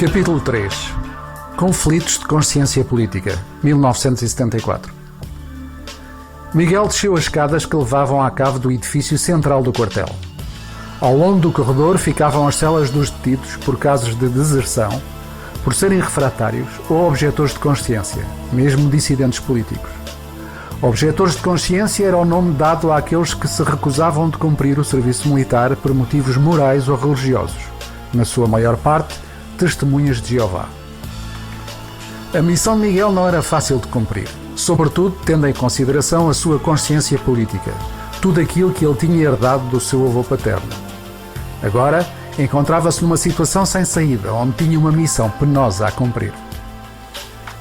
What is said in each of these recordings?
Capítulo 3. Conflitos de consciência política, 1974. Miguel desceu as escadas que levavam à cave do edifício central do quartel. Ao longo do corredor ficavam as celas dos detidos por casos de deserção, por serem refratários ou objetores de consciência, mesmo dissidentes políticos. Objetores de consciência era o nome dado àqueles que se recusavam de cumprir o serviço militar por motivos morais ou religiosos, na sua maior parte, testemunhas de Jeová. A missão de Miguel não era fácil de cumprir, sobretudo tendo em consideração a sua consciência política, tudo aquilo que ele tinha herdado do seu avô paterno. Agora, encontrava-se numa situação sem saída, onde tinha uma missão penosa a cumprir.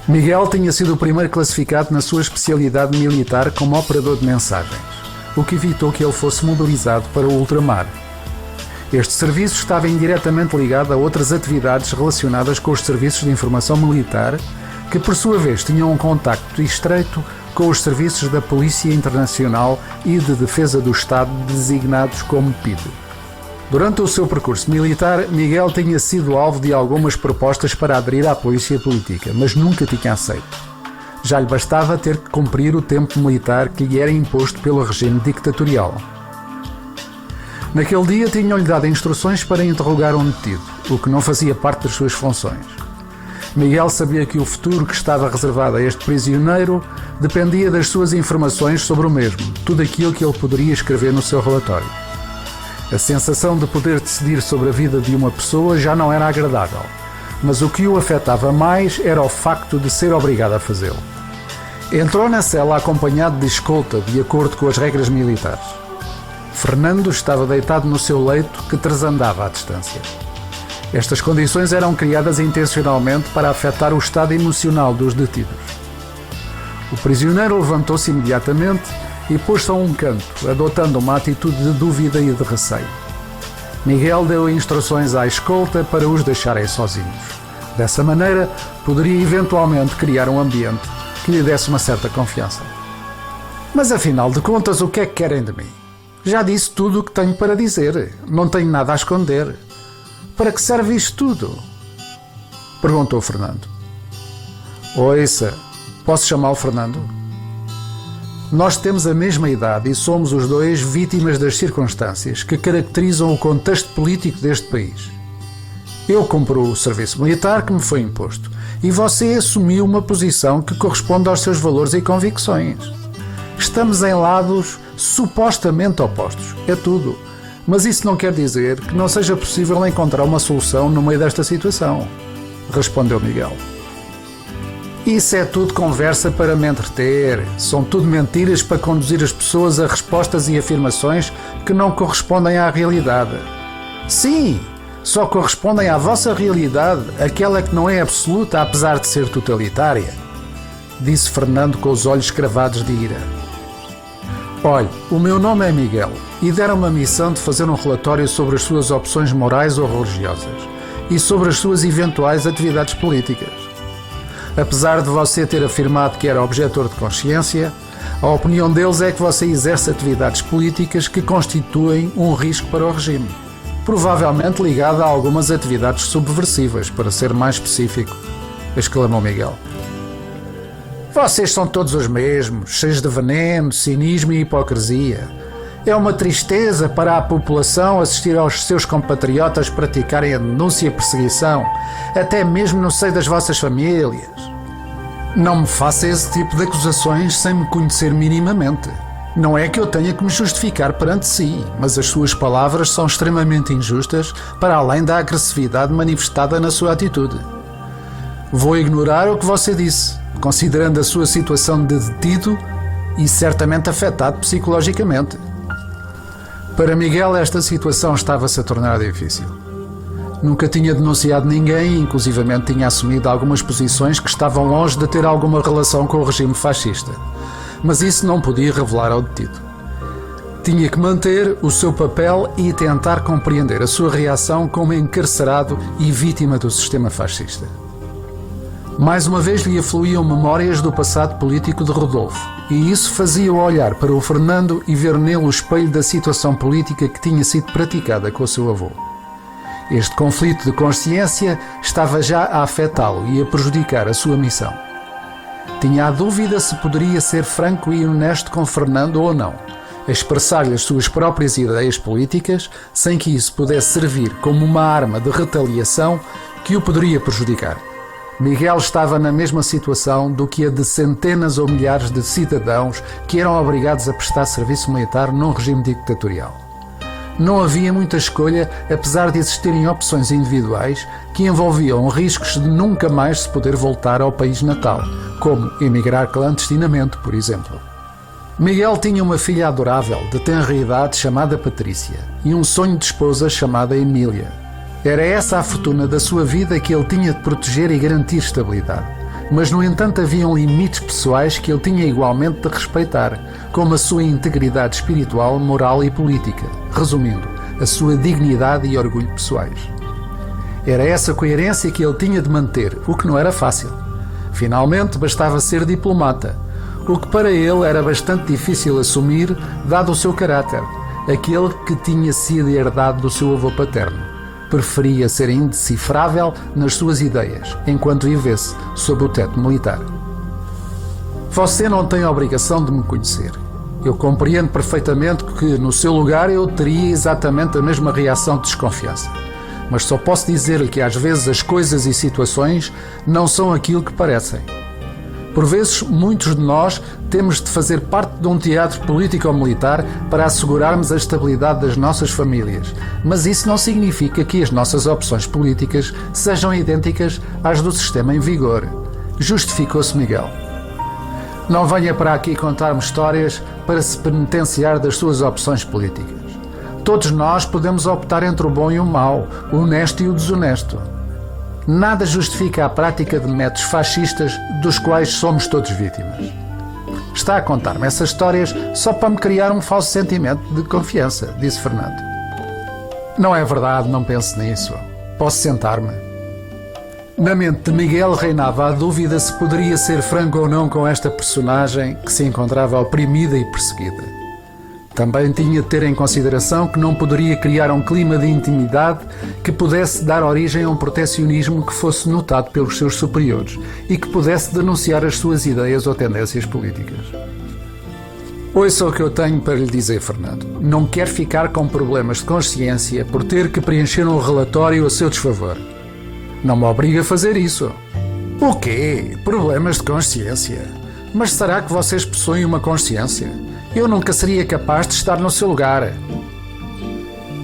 Miguel tinha sido o primeiro classificado na sua especialidade militar como operador de mensagens, o que evitou que ele fosse mobilizado para o ultramar. Este serviço estava indiretamente ligado a outras atividades relacionadas com os serviços de informação militar, que por sua vez tinham um contacto estreito com os serviços da Polícia Internacional e de Defesa do Estado designados como PIDE. Durante o seu percurso militar, Miguel tinha sido alvo de algumas propostas para aderir à polícia política, mas nunca tinha aceito. Já lhe bastava ter que cumprir o tempo militar que lhe era imposto pelo regime dictatorial. Naquele dia tinham-lhe dado instruções para interrogar um detido, o que não fazia parte das suas funções. Miguel sabia que o futuro que estava reservado a este prisioneiro dependia das suas informações sobre o mesmo, tudo aquilo que ele poderia escrever no seu relatório. A sensação de poder decidir sobre a vida de uma pessoa já não era agradável, mas o que o afetava mais era o facto de ser obrigado a fazê-lo. Entrou na cela acompanhado de escolta, de acordo com as regras militares. Fernando estava deitado no seu leito, que tresandava à distância. Estas condições eram criadas intencionalmente para afetar o estado emocional dos detidos. O prisioneiro levantou-se imediatamente e pôs-se a um canto, adotando uma atitude de dúvida e de receio. Miguel deu instruções à escolta para os deixarem sozinhos. Dessa maneira, poderia eventualmente criar um ambiente que lhe desse uma certa confiança. Mas afinal de contas, o que é que querem de mim? Já disse tudo o que tenho para dizer. Não tenho nada a esconder. Para que serve isto tudo? Perguntou Fernando. Ouça, posso chamá-lo Fernando? Nós temos a mesma idade e somos os dois vítimas das circunstâncias que caracterizam o contexto político deste país. Eu cumpro o serviço militar que me foi imposto e você assumiu uma posição que corresponde aos seus valores e convicções. Estamos em lados supostamente opostos, é tudo. Mas isso não quer dizer que não seja possível encontrar uma solução no meio desta situação, respondeu Miguel. Isso é tudo conversa para me entreter. São tudo mentiras para conduzir as pessoas a respostas e afirmações que não correspondem à realidade. Sim, só correspondem à vossa realidade, aquela que não é absoluta apesar de ser totalitária, disse Fernando com os olhos cravados de ira. Olhe, o meu nome é Miguel e deram-me a missão de fazer um relatório sobre as suas opções morais ou religiosas e sobre as suas eventuais atividades políticas. Apesar de você ter afirmado que era objetor de consciência, a opinião deles é que você exerce atividades políticas que constituem um risco para o regime, provavelmente ligado a algumas atividades subversivas, para ser mais específico, exclamou Miguel. Vocês são todos os mesmos, cheios de veneno, cinismo e hipocrisia. É uma tristeza para a população assistir aos seus compatriotas praticarem a denúncia e a perseguição, até mesmo no seio das vossas famílias. Não me faça esse tipo de acusações sem me conhecer minimamente. Não é que eu tenha que me justificar perante si, mas as suas palavras são extremamente injustas para além da agressividade manifestada na sua atitude. Vou ignorar o que você disse, considerando a sua situação de detido e certamente afetado psicologicamente. Para Miguel, esta situação estava-se a tornar difícil. Nunca tinha denunciado ninguém e inclusivamente tinha assumido algumas posições que estavam longe de ter alguma relação com o regime fascista. Mas isso não podia revelar ao detido. Tinha que manter o seu papel e tentar compreender a sua reação como encarcerado e vítima do sistema fascista. Mais uma vez lhe afluíam memórias do passado político de Rodolfo, e isso fazia-o olhar para o Fernando e ver nele o espelho da situação política que tinha sido praticada com o seu avô. Este conflito de consciência estava já a afetá-lo e a prejudicar a sua missão. Tinha a dúvida se poderia ser franco e honesto com Fernando ou não, a expressar-lhe as suas próprias ideias políticas sem que isso pudesse servir como uma arma de retaliação que o poderia prejudicar. Miguel estava na mesma situação do que a de centenas ou milhares de cidadãos que eram obrigados a prestar serviço militar num regime ditatorial. Não havia muita escolha, apesar de existirem opções individuais que envolviam riscos de nunca mais se poder voltar ao país natal, como emigrar clandestinamente, por exemplo. Miguel tinha uma filha adorável, de tenra idade, chamada Patrícia, e um sonho de esposa chamada Emília. Era essa a fortuna da sua vida que ele tinha de proteger e garantir estabilidade. Mas, no entanto, haviam limites pessoais que ele tinha igualmente de respeitar, como a sua integridade espiritual, moral e política. Resumindo, a sua dignidade e orgulho pessoais. Era essa coerência que ele tinha de manter, o que não era fácil. Finalmente, bastava ser diplomata, o que para ele era bastante difícil assumir, dado o seu caráter, aquele que tinha sido herdado do seu avô paterno. Preferia ser indecifrável nas suas ideias, enquanto vivesse sob o teto militar. Você não tem a obrigação de me conhecer. Eu compreendo perfeitamente que, no seu lugar, eu teria exatamente a mesma reação de desconfiança. Mas só posso dizer-lhe que, às vezes, as coisas e situações não são aquilo que parecem. Por vezes, muitos de nós temos de fazer parte de um teatro político-militar para assegurarmos a estabilidade das nossas famílias, mas isso não significa que as nossas opções políticas sejam idênticas às do sistema em vigor. Justificou-se Miguel. Não venha para aqui contar-me histórias para se penitenciar das suas opções políticas. Todos nós podemos optar entre o bom e o mau, o honesto e o desonesto. Nada justifica a prática de métodos fascistas dos quais somos todos vítimas. Está a contar-me essas histórias só para me criar um falso sentimento de confiança, disse Fernando. Não é verdade, não pense nisso. Posso sentar-me? Na mente de Miguel reinava a dúvida se poderia ser franco ou não com esta personagem que se encontrava oprimida e perseguida. Também tinha de ter em consideração que não poderia criar um clima de intimidade que pudesse dar origem a um protecionismo que fosse notado pelos seus superiores e que pudesse denunciar as suas ideias ou tendências políticas. Ouça o que eu tenho para lhe dizer, Fernando. Não quero ficar com problemas de consciência por ter que preencher um relatório a seu desfavor. Não me obrigue a fazer isso. O quê? Problemas de consciência? Mas será que vocês possuem uma consciência? Eu nunca seria capaz de estar no seu lugar.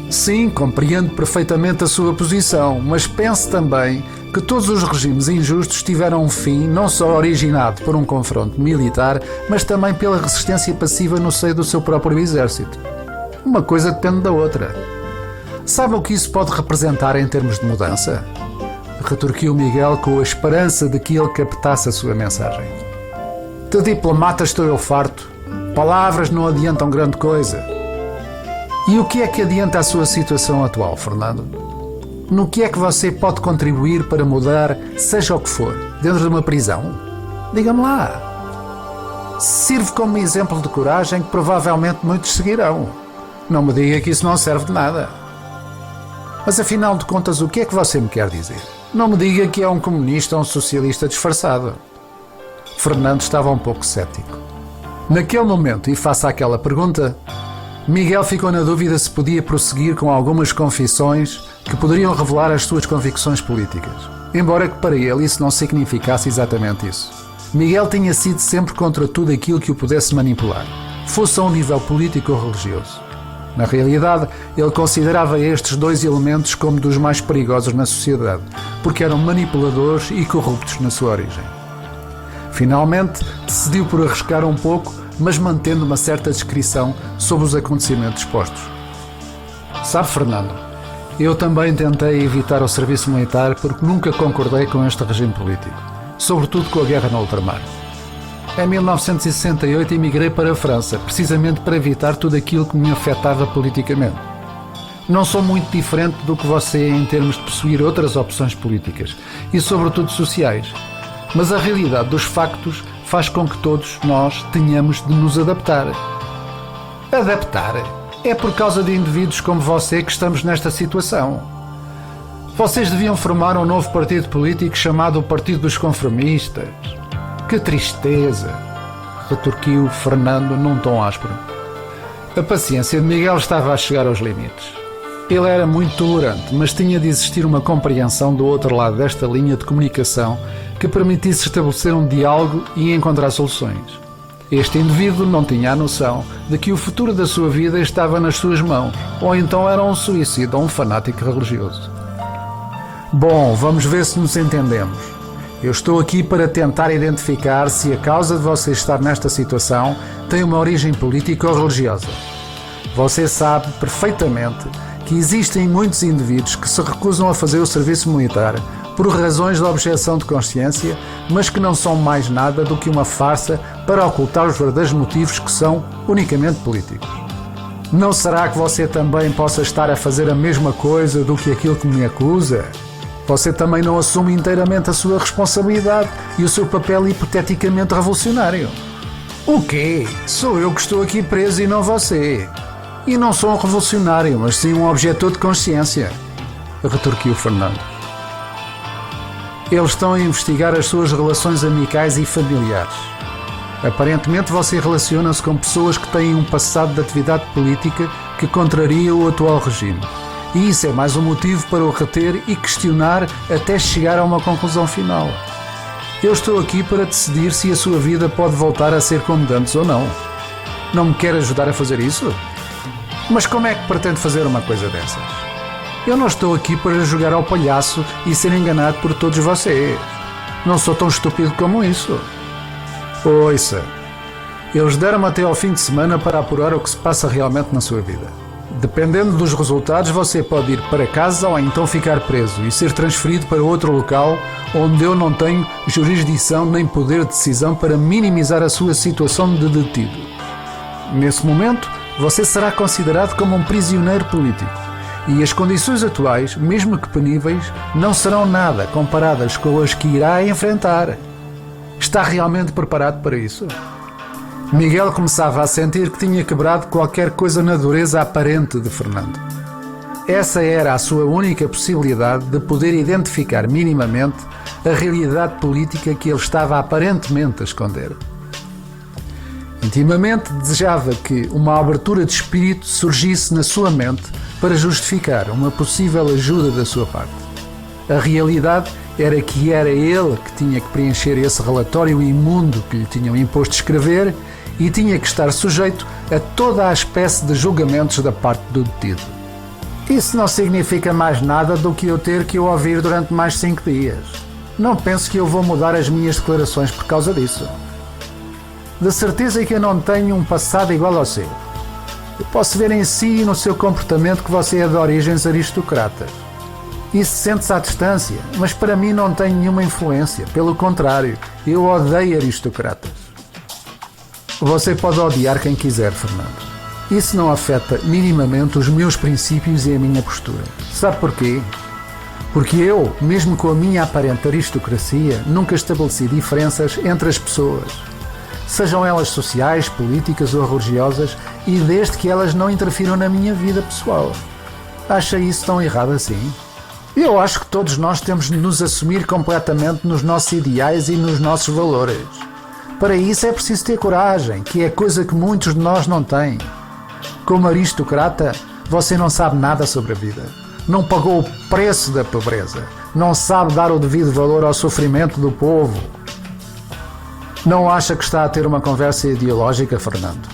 Sim, compreendo perfeitamente a sua posição, mas pense também que todos os regimes injustos tiveram um fim não só originado por um confronto militar, mas também pela resistência passiva no seio do seu próprio exército. Uma coisa depende da outra. Sabe o que isso pode representar em termos de mudança? Retorquiu Miguel com a esperança de que ele captasse a sua mensagem. De diplomata estou eu farto. Palavras não adiantam grande coisa. E o que é que adianta a sua situação atual, Fernando? No que é que você pode contribuir para mudar, seja o que for, dentro de uma prisão? Diga-me lá. Sirve como exemplo de coragem que provavelmente muitos seguirão. Não me diga que isso não serve de nada. Mas afinal de contas, o que é que você me quer dizer? Não me diga que é um comunista ou um socialista disfarçado. Fernando estava um pouco cético. Naquele momento, e face àquela pergunta, Miguel ficou na dúvida se podia prosseguir com algumas confissões que poderiam revelar as suas convicções políticas, embora que para ele isso não significasse exatamente isso. Miguel tinha sido sempre contra tudo aquilo que o pudesse manipular, fosse a um nível político ou religioso. Na realidade, ele considerava estes dois elementos como dos mais perigosos na sociedade, porque eram manipuladores e corruptos na sua origem. Finalmente, decidiu por arriscar um pouco, mas mantendo uma certa discrição sobre os acontecimentos expostos. Sabe, Fernando, eu também tentei evitar o serviço militar porque nunca concordei com este regime político, sobretudo com a guerra no ultramar. Em 1968 emigrei para a França, precisamente para evitar tudo aquilo que me afetava politicamente. Não sou muito diferente do que você em termos de possuir outras opções políticas e sobretudo sociais. Mas a realidade dos factos faz com que todos nós tenhamos de nos adaptar. Adaptar? É por causa de indivíduos como você que estamos nesta situação. Vocês deviam formar um novo partido político chamado o Partido dos Conformistas. Que tristeza! Retorquiu Fernando num tom áspero. A paciência de Miguel estava a chegar aos limites. Ele era muito tolerante, mas tinha de existir uma compreensão do outro lado desta linha de comunicação que permitisse estabelecer um diálogo e encontrar soluções. Este indivíduo não tinha a noção de que o futuro da sua vida estava nas suas mãos, ou então era um suicida ou um fanático religioso. Bom, vamos ver se nos entendemos. Eu estou aqui para tentar identificar se a causa de você estar nesta situação tem uma origem política ou religiosa. Você sabe perfeitamente que existem muitos indivíduos que se recusam a fazer o serviço militar por razões de objeção de consciência, mas que não são mais nada do que uma farsa para ocultar os verdadeiros motivos que são unicamente políticos. Não será que você também possa estar a fazer a mesma coisa do que aquilo que me acusa? Você também não assume inteiramente a sua responsabilidade e o seu papel hipoteticamente revolucionário. O quê? Sou eu que estou aqui preso e não você. E não sou um revolucionário, mas sim um objetor de consciência, retorquiu Fernando. Eles estão a investigar as suas relações amicais e familiares. Aparentemente você relaciona-se com pessoas que têm um passado de atividade política que contraria o atual regime. E isso é mais um motivo para o reter e questionar até chegar a uma conclusão final. Eu estou aqui para decidir se a sua vida pode voltar a ser como antes ou não. Não me quer ajudar a fazer isso? Mas como é que pretende fazer uma coisa dessas? Eu não estou aqui para jogar ao palhaço e ser enganado por todos vocês. Não sou tão estúpido como isso. Ouça, eles deram-me até ao fim de semana para apurar o que se passa realmente na sua vida. Dependendo dos resultados, você pode ir para casa ou então ficar preso e ser transferido para outro local onde eu não tenho jurisdição nem poder de decisão para minimizar a sua situação de detido. Nesse momento, você será considerado como um prisioneiro político. E as condições atuais, mesmo que peníveis, não serão nada comparadas com as que irá enfrentar. Está realmente preparado para isso? Miguel começava a sentir que tinha quebrado qualquer coisa na dureza aparente de Fernando. Essa era a sua única possibilidade de poder identificar minimamente a realidade política que ele estava aparentemente a esconder. Intimamente desejava que uma abertura de espírito surgisse na sua mente para justificar uma possível ajuda da sua parte. A realidade era que era ele que tinha que preencher esse relatório imundo que lhe tinham imposto escrever e tinha que estar sujeito a toda a espécie de julgamentos da parte do detido. Isso não significa mais nada do que eu ter que o ouvir durante mais 5 dias. Não penso que eu vou mudar as minhas declarações por causa disso. De certeza que eu não tenho um passado igual ao seu. Eu posso ver em si e no seu comportamento que você é de origens aristocratas. Isso sente-se à distância, mas para mim não tem nenhuma influência. Pelo contrário, eu odeio aristocratas. Você pode odiar quem quiser, Fernando. Isso não afeta minimamente os meus princípios e a minha postura. Sabe porquê? Porque eu, mesmo com a minha aparente aristocracia, nunca estabeleci diferenças entre as pessoas. Sejam elas sociais, políticas ou religiosas, e desde que elas não interfiram na minha vida pessoal. Acha isso tão errado assim? Eu acho que todos nós temos de nos assumir completamente nos nossos ideais e nos nossos valores. Para isso é preciso ter coragem, que é coisa que muitos de nós não têm. Como aristocrata, você não sabe nada sobre a vida. Não pagou o preço da pobreza. Não sabe dar o devido valor ao sofrimento do povo. Não acha que está a ter uma conversa ideológica, Fernando?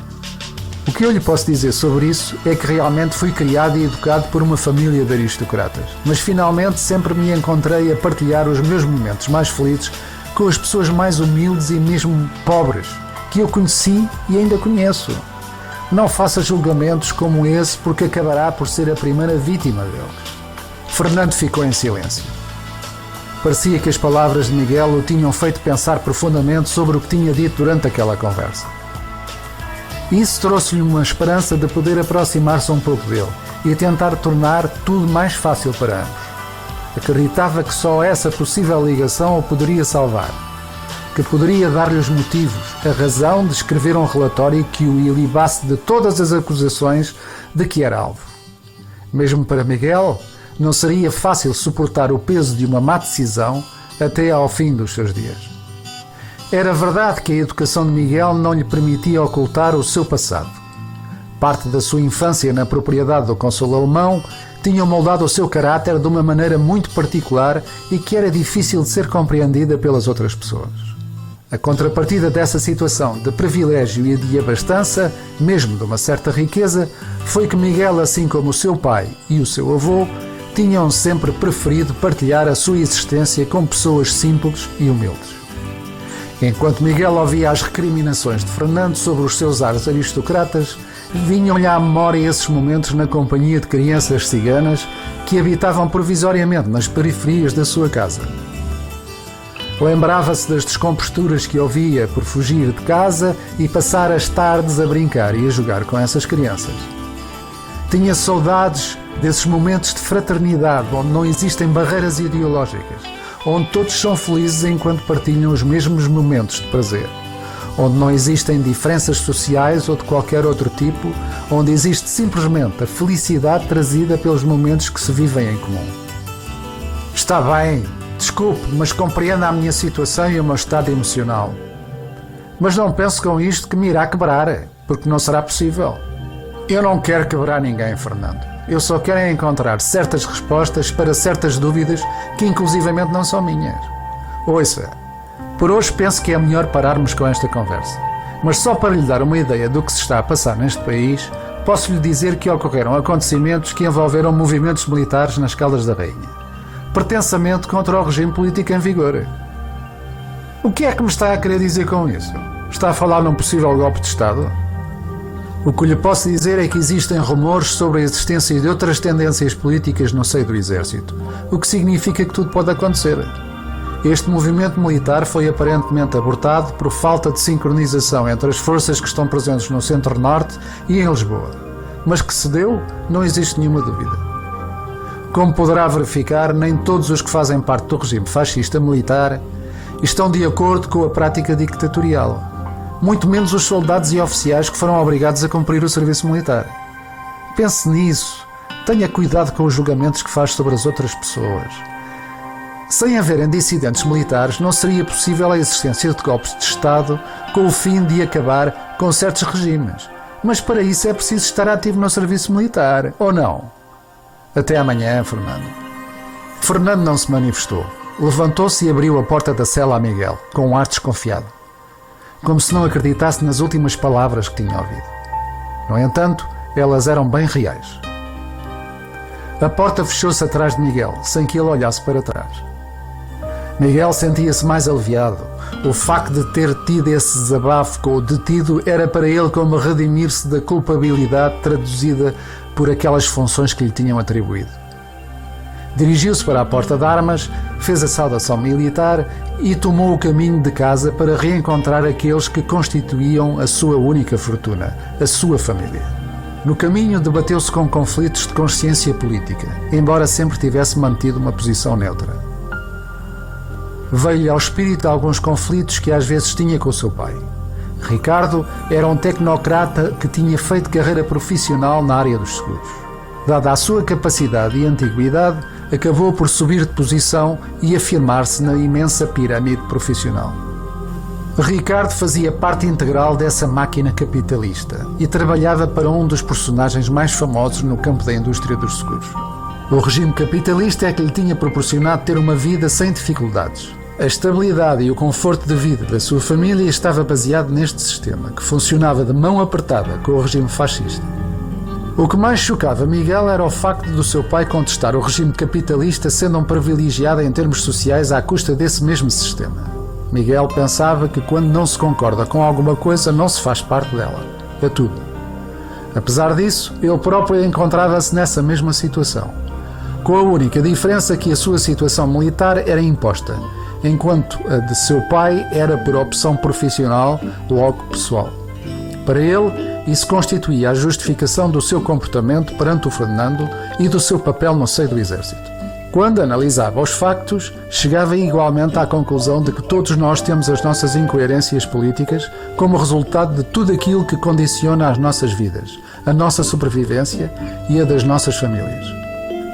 O que eu lhe posso dizer sobre isso é que realmente fui criado e educado por uma família de aristocratas, mas finalmente sempre me encontrei a partilhar os meus momentos mais felizes com as pessoas mais humildes e mesmo pobres que eu conheci e ainda conheço. Não faça julgamentos como esse, porque acabará por ser a primeira vítima deles. Fernando ficou em silêncio. Parecia que as palavras de Miguel o tinham feito pensar profundamente sobre o que tinha dito durante aquela conversa. Isso trouxe-lhe uma esperança de poder aproximar-se um pouco dele e tentar tornar tudo mais fácil para ambos. Acreditava que só essa possível ligação o poderia salvar, que poderia dar-lhe os motivos, a razão de escrever um relatório que o ilibasse de todas as acusações de que era alvo. Mesmo para Miguel, não seria fácil suportar o peso de uma má decisão até ao fim dos seus dias. Era verdade que a educação de Miguel não lhe permitia ocultar o seu passado. Parte da sua infância na propriedade do Consul alemão tinha moldado o seu caráter de uma maneira muito particular e que era difícil de ser compreendida pelas outras pessoas. A contrapartida dessa situação de privilégio e de abastança, mesmo de uma certa riqueza, foi que Miguel, assim como o seu pai e o seu avô, tinham sempre preferido partilhar a sua existência com pessoas simples e humildes. Enquanto Miguel ouvia as recriminações de Fernando sobre os seus ares aristocratas, vinham-lhe à memória esses momentos na companhia de crianças ciganas que habitavam provisoriamente nas periferias da sua casa. Lembrava-se das descomposturas que ouvia por fugir de casa e passar as tardes a brincar e a jogar com essas crianças. Tinha saudades desses momentos de fraternidade onde não existem barreiras ideológicas, onde todos são felizes enquanto partilham os mesmos momentos de prazer, onde não existem diferenças sociais ou de qualquer outro tipo, onde existe simplesmente a felicidade trazida pelos momentos que se vivem em comum. Está bem, desculpe, mas compreenda a minha situação e o meu estado emocional. Mas não pense com isto que me irá quebrar, porque não será possível. Eu não quero quebrar ninguém, Fernando. Eu só quero encontrar certas respostas para certas dúvidas que inclusivamente não são minhas. Ouça, por hoje penso que é melhor pararmos com esta conversa. Mas só para lhe dar uma ideia do que se está a passar neste país, posso lhe dizer que ocorreram acontecimentos que envolveram movimentos militares nas Caldas da Rainha, pretensamente contra o regime político em vigor. O que é que me está a querer dizer com isso? Está a falar num possível golpe de Estado? O que lhe posso dizer é que existem rumores sobre a existência de outras tendências políticas no seio do Exército, o que significa que tudo pode acontecer. Este movimento militar foi aparentemente abortado por falta de sincronização entre as forças que estão presentes no Centro-Norte e em Lisboa, mas que se deu, não existe nenhuma dúvida. Como poderá verificar, nem todos os que fazem parte do regime fascista militar estão de acordo com a prática ditatorial, muito menos os soldados e oficiais que foram obrigados a cumprir o serviço militar. Pense nisso, tenha cuidado com os julgamentos que faz sobre as outras pessoas. Sem haverem dissidentes militares, não seria possível a existência de golpes de Estado com o fim de acabar com certos regimes. Mas para isso é preciso estar ativo no serviço militar, ou não? Até amanhã, Fernando. Fernando não se manifestou. Levantou-se e abriu a porta da cela a Miguel, com um ar desconfiado, como se não acreditasse nas últimas palavras que tinha ouvido. No entanto, elas eram bem reais. A porta fechou-se atrás de Miguel, sem que ele olhasse para trás. Miguel sentia-se mais aliviado. O facto de ter tido esse desabafo com o detido era para ele como redimir-se da culpabilidade traduzida por aquelas funções que lhe tinham atribuído. Dirigiu-se para a porta de armas, fez a saudação militar e tomou o caminho de casa para reencontrar aqueles que constituíam a sua única fortuna, a sua família. No caminho debateu-se com conflitos de consciência política, embora sempre tivesse mantido uma posição neutra. Veio-lhe ao espírito alguns conflitos que às vezes tinha com o seu pai. Ricardo era um tecnocrata que tinha feito carreira profissional na área dos seguros. Dada a sua capacidade e antiguidade, acabou por subir de posição e afirmar-se na imensa pirâmide profissional. Ricardo fazia parte integral dessa máquina capitalista e trabalhava para um dos personagens mais famosos no campo da indústria dos seguros. O regime capitalista é que lhe tinha proporcionado ter uma vida sem dificuldades. A estabilidade e o conforto de vida da sua família estava baseado neste sistema, que funcionava de mão apertada com o regime fascista. O que mais chocava Miguel era o facto do seu pai contestar o regime capitalista sendo um privilegiado em termos sociais à custa desse mesmo sistema. Miguel pensava que quando não se concorda com alguma coisa não se faz parte dela. É tudo. Apesar disso, ele próprio encontrava-se nessa mesma situação, com a única diferença que a sua situação militar era imposta, enquanto a de seu pai era por opção profissional, logo pessoal. Para ele, isso constituía a justificação do seu comportamento perante o Fernando e do seu papel no seio do Exército. Quando analisava os factos, chegava igualmente à conclusão de que todos nós temos as nossas incoerências políticas como resultado de tudo aquilo que condiciona as nossas vidas, a nossa sobrevivência e a das nossas famílias.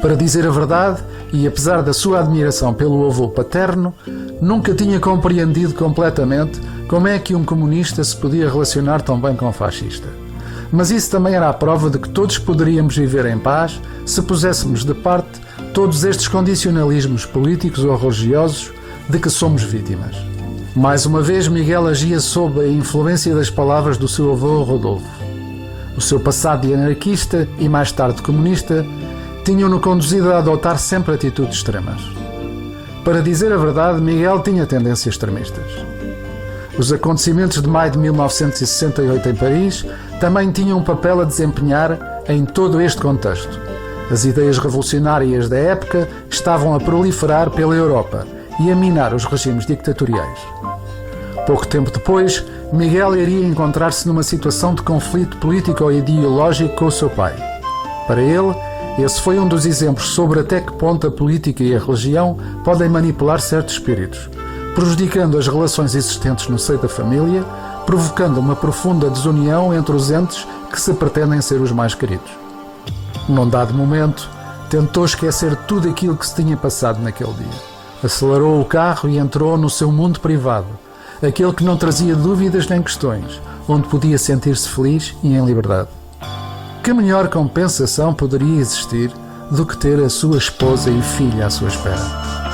Para dizer a verdade, e apesar da sua admiração pelo avô paterno, nunca tinha compreendido completamente como é que um comunista se podia relacionar tão bem com um fascista. Mas isso também era a prova de que todos poderíamos viver em paz se puséssemos de parte todos estes condicionalismos políticos ou religiosos de que somos vítimas. Mais uma vez, Miguel agia sob a influência das palavras do seu avô Rodolfo. O seu passado de anarquista e mais tarde comunista tinham-no conduzido a adotar sempre atitudes extremas. Para dizer a verdade, Miguel tinha tendências extremistas. Os acontecimentos de maio de 1968 em Paris também tinham um papel a desempenhar em todo este contexto. As ideias revolucionárias da época estavam a proliferar pela Europa e a minar os regimes ditatoriais. Pouco tempo depois, Miguel iria encontrar-se numa situação de conflito político-ideológico com o seu pai. Para ele, esse foi um dos exemplos sobre até que ponto a política e a religião podem manipular certos espíritos, prejudicando as relações existentes no seio da família, provocando uma profunda desunião entre os entes que se pretendem ser os mais queridos. Num dado momento, tentou esquecer tudo aquilo que se tinha passado naquele dia. Acelerou o carro e entrou no seu mundo privado, aquele que não trazia dúvidas nem questões, onde podia sentir-se feliz e em liberdade. Que melhor compensação poderia existir do que ter a sua esposa e filha à sua espera?